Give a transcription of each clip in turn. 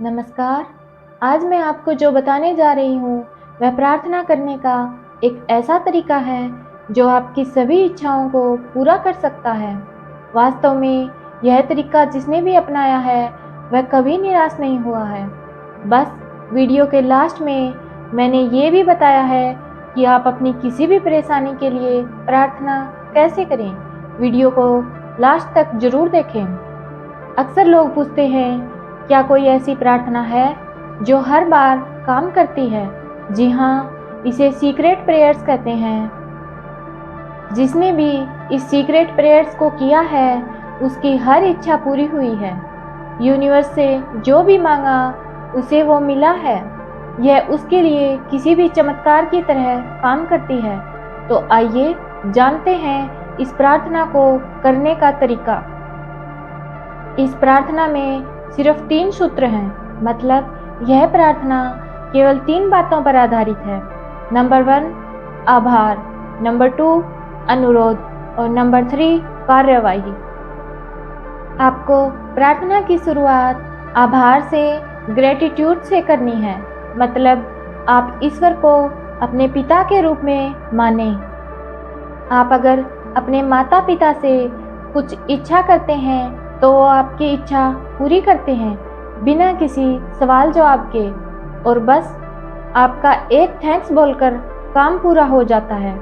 नमस्कार। आज मैं आपको जो बताने जा रही हूँ वह प्रार्थना करने का एक ऐसा तरीका है जो आपकी सभी इच्छाओं को पूरा कर सकता है। वास्तव में यह तरीका जिसने भी अपनाया है वह कभी निराश नहीं हुआ है। बस वीडियो के लास्ट में मैंने ये भी बताया है कि आप अपनी किसी भी परेशानी के लिए प्रार्थना कैसे करें। वीडियो को लास्ट तक ज़रूर देखें। अक्सर लोग पूछते हैं, क्या कोई ऐसी प्रार्थना है जो हर बार काम करती है? जी हाँ, इसे सीक्रेट प्रेयर्स कहते हैं। जिसने भी इस सीक्रेट प्रेयर्स को किया है उसकी हर इच्छा पूरी हुई है। यूनिवर्स से जो भी मांगा उसे वो मिला है। यह उसके लिए किसी भी चमत्कार की तरह काम करती है। तो आइए जानते हैं इस प्रार्थना को करने का तरीका। इस प्रार्थना में सिर्फ 3 सूत्र हैं, मतलब यह प्रार्थना केवल 3 बातों पर आधारित है। नंबर 1 आभार, नंबर 2 अनुरोध और नंबर 3 कार्यवाही। आपको प्रार्थना की शुरुआत आभार से, ग्रेटिट्यूड से करनी है। मतलब आप ईश्वर को अपने पिता के रूप में माने। आप अगर अपने माता पिता से कुछ इच्छा करते हैं तो वो आपकी इच्छा पूरी करते हैं बिना किसी सवाल जवाब के, और बस आपका एक थैंक्स बोलकर काम पूरा हो जाता है।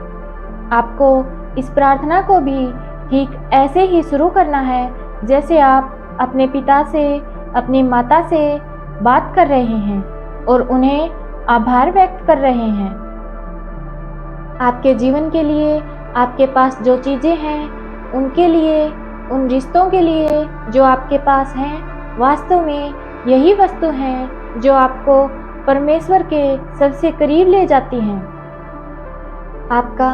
आपको इस प्रार्थना को भी ठीक ऐसे ही शुरू करना है जैसे आप अपने पिता से, अपनी माता से बात कर रहे हैं और उन्हें आभार व्यक्त कर रहे हैं। आपके जीवन के लिए, आपके पास जो चीज़ें हैं उनके लिए, उन रिश्तों के लिए जो आपके पास हैं, वास्तव में यही वस्तु हैं जो आपको परमेश्वर के सबसे करीब ले जाती हैं। आपका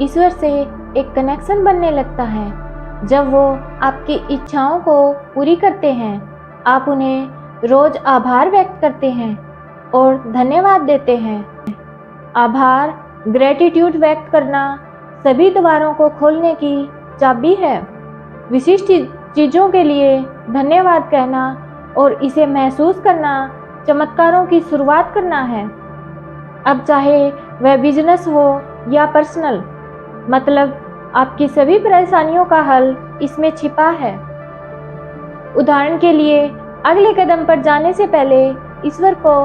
ईश्वर से एक कनेक्शन बनने लगता है जब वो आपकी इच्छाओं को पूरी करते हैं। आप उन्हें रोज आभार व्यक्त करते हैं और धन्यवाद देते हैं। आभार, ग्रेटिट्यूड व्यक्त करना सभी द्वारों को खोलने की चाबी है। विशिष्ट चीज़ों के लिए धन्यवाद कहना और इसे महसूस करना चमत्कारों की शुरुआत करना है। अब चाहे वह बिजनेस हो या पर्सनल, मतलब आपकी सभी परेशानियों का हल इसमें छिपा है। उदाहरण के लिए, अगले कदम पर जाने से पहले ईश्वर को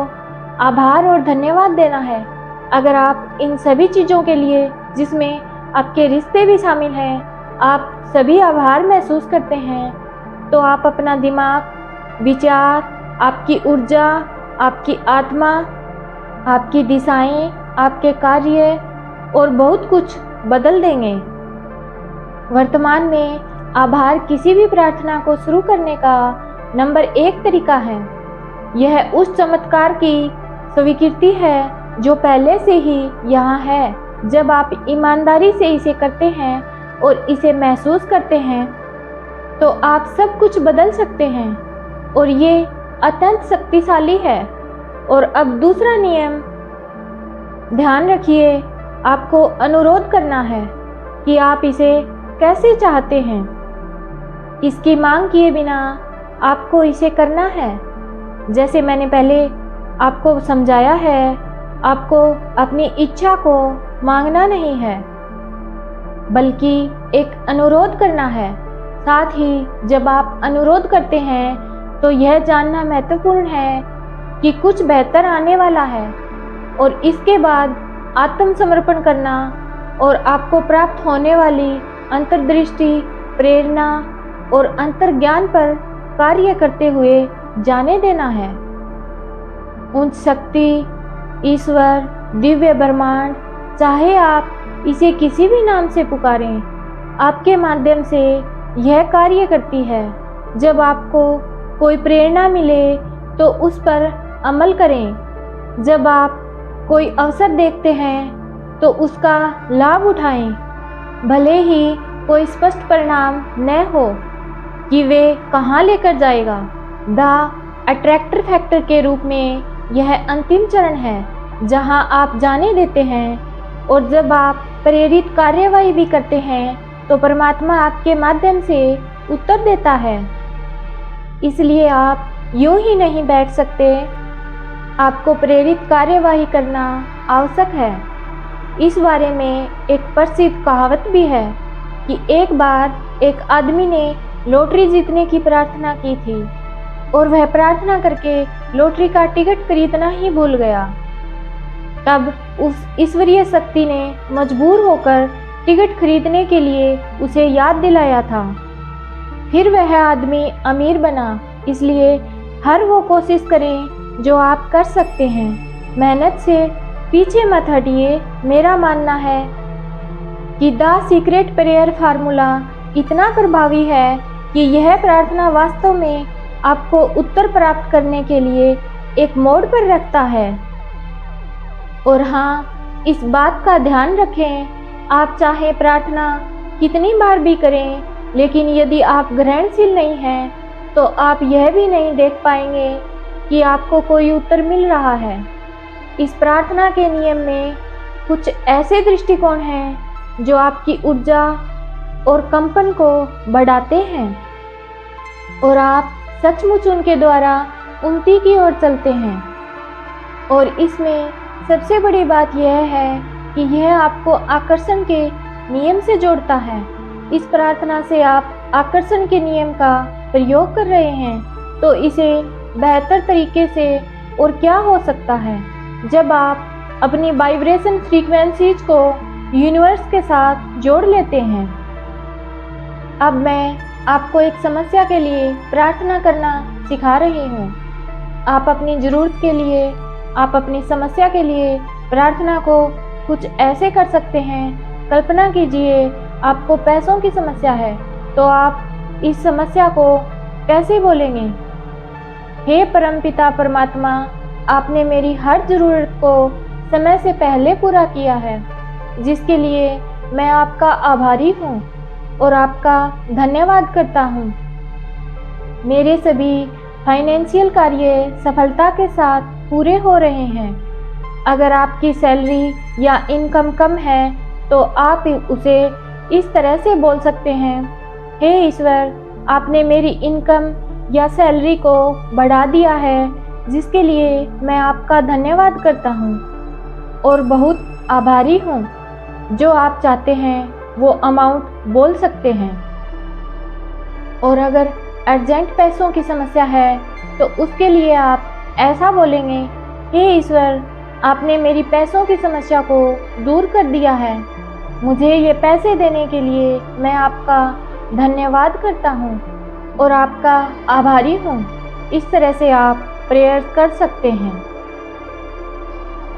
आभार और धन्यवाद देना है। अगर आप इन सभी चीज़ों के लिए, जिसमें आपके रिश्ते भी शामिल हैं, आप सभी आभार महसूस करते हैं, तो आप अपना दिमाग, विचार, आपकी ऊर्जा, आपकी आत्मा, आपकी दिशाएं, आपके कार्य और बहुत कुछ बदल देंगे। वर्तमान में आभार किसी भी प्रार्थना को शुरू करने का नंबर 1 तरीका है। यह उस चमत्कार की स्वीकृति है जो पहले से ही यहाँ है। जब आप ईमानदारी से इसे करते हैं और इसे महसूस करते हैं तो आप सब कुछ बदल सकते हैं, और ये अत्यंत शक्तिशाली है। और अब दूसरा नियम, ध्यान रखिए, आपको अनुरोध करना है कि आप इसे कैसे चाहते हैं। इसकी मांग किए बिना आपको इसे करना है। जैसे मैंने पहले आपको समझाया है, आपको अपनी इच्छा को मांगना नहीं है बल्कि एक अनुरोध करना है। साथ ही जब आप अनुरोध करते हैं तो यह जानना महत्वपूर्ण है कि कुछ बेहतर आने वाला है, और इसके बाद आत्मसमर्पण करना और आपको प्राप्त होने वाली अंतर्दृष्टि, प्रेरणा और अंतर्ज्ञान पर कार्य करते हुए जाने देना है। उच्च शक्ति, ईश्वर, दिव्य ब्रह्मांड, चाहे आप इसे किसी भी नाम से पुकारें, आपके माध्यम से यह कार्य करती है। जब आपको कोई प्रेरणा मिले तो उस पर अमल करें। जब आप कोई अवसर देखते हैं तो उसका लाभ उठाएं, भले ही कोई स्पष्ट परिणाम न हो कि वे कहाँ लेकर जाएगा। द अट्रैक्टर फैक्टर के रूप में यह अंतिम चरण है जहां आप जाने देते हैं, और जब आप प्रेरित कार्यवाही भी करते हैं तो परमात्मा आपके माध्यम से उत्तर देता है। इसलिए आप यूं ही नहीं बैठ सकते। आपको प्रेरित कार्यवाही करना आवश्यक है। इस बारे में एक प्रसिद्ध कहावत भी है कि एक बार एक आदमी ने लॉटरी जीतने की प्रार्थना की थी और वह प्रार्थना करके लॉटरी का टिकट खरीदना ही भूल गया। तब उस ईश्वरीय शक्ति ने मजबूर होकर टिकट खरीदने के लिए उसे याद दिलाया था। फिर वह आदमी अमीर बना। इसलिए हर वो कोशिश करें जो आप कर सकते हैं। मेहनत से पीछे मत हटिए। मेरा मानना है कि द सीक्रेट प्रेयर फार्मूला इतना प्रभावी है कि यह प्रार्थना वास्तव में आपको उत्तर प्राप्त करने के लिए एक मोड़ पर रखता है। और हाँ, इस बात का ध्यान रखें, आप चाहे प्रार्थना कितनी बार भी करें, लेकिन यदि आप ग्रहणशील नहीं हैं, तो आप यह भी नहीं देख पाएंगे कि आपको कोई उत्तर मिल रहा है। इस प्रार्थना के नियम में कुछ ऐसे दृष्टिकोण हैं जो आपकी ऊर्जा और कंपन को बढ़ाते हैं और आप सचमुच उनके द्वारा उन्नति की ओर चलते हैं। और इसमें सबसे बड़ी बात यह है कि यह आपको आकर्षण के नियम से जोड़ता है। इस प्रार्थना से आप आकर्षण के नियम का प्रयोग कर रहे हैं, तो इसे बेहतर तरीके से और क्या हो सकता है जब आप अपनी वाइब्रेशन फ्रीक्वेंसीज को यूनिवर्स के साथ जोड़ लेते हैं। अब मैं आपको एक समस्या के लिए प्रार्थना करना सिखा रही हूँ। आप अपनी ज़रूरत के लिए, आप अपनी समस्या के लिए प्रार्थना को कुछ ऐसे कर सकते हैं। कल्पना कीजिए आपको पैसों की समस्या है, तो आप इस समस्या को कैसे बोलेंगे? हे परमपिता परमात्मा, आपने मेरी हर ज़रूरत को समय से पहले पूरा किया है, जिसके लिए मैं आपका आभारी हूँ और आपका धन्यवाद करता हूँ। मेरे सभी फाइनेंशियल कार्य सफलता के साथ पूरे हो रहे हैं। अगर आपकी सैलरी या इनकम कम है, तो आप उसे इस तरह से बोल सकते हैं, हे ईश्वर, आपने मेरी इनकम या सैलरी को बढ़ा दिया है, जिसके लिए मैं आपका धन्यवाद करता हूँ और बहुत आभारी हूँ। जो आप चाहते हैं वो अमाउंट बोल सकते हैं। और अगर अर्जेंट पैसों की समस्या है, तो उसके लिए आप ऐसा बोलेंगे, हे ईश्वर, आपने मेरी पैसों की समस्या को दूर कर दिया है। मुझे ये पैसे देने के लिए मैं आपका धन्यवाद करता हूँ और आपका आभारी हूँ। इस तरह से आप प्रेयर कर सकते हैं।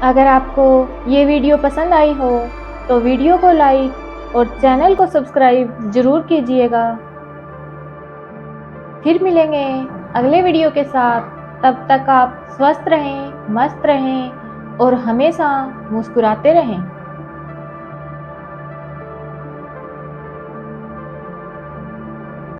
अगर आपको ये वीडियो पसंद आई हो तो वीडियो को लाइक और चैनल को सब्सक्राइब ज़रूर कीजिएगा। फिर मिलेंगे अगले वीडियो के साथ। तब तक आप स्वस्थ रहें, मस्त रहें और हमेशा मुस्कुराते रहें।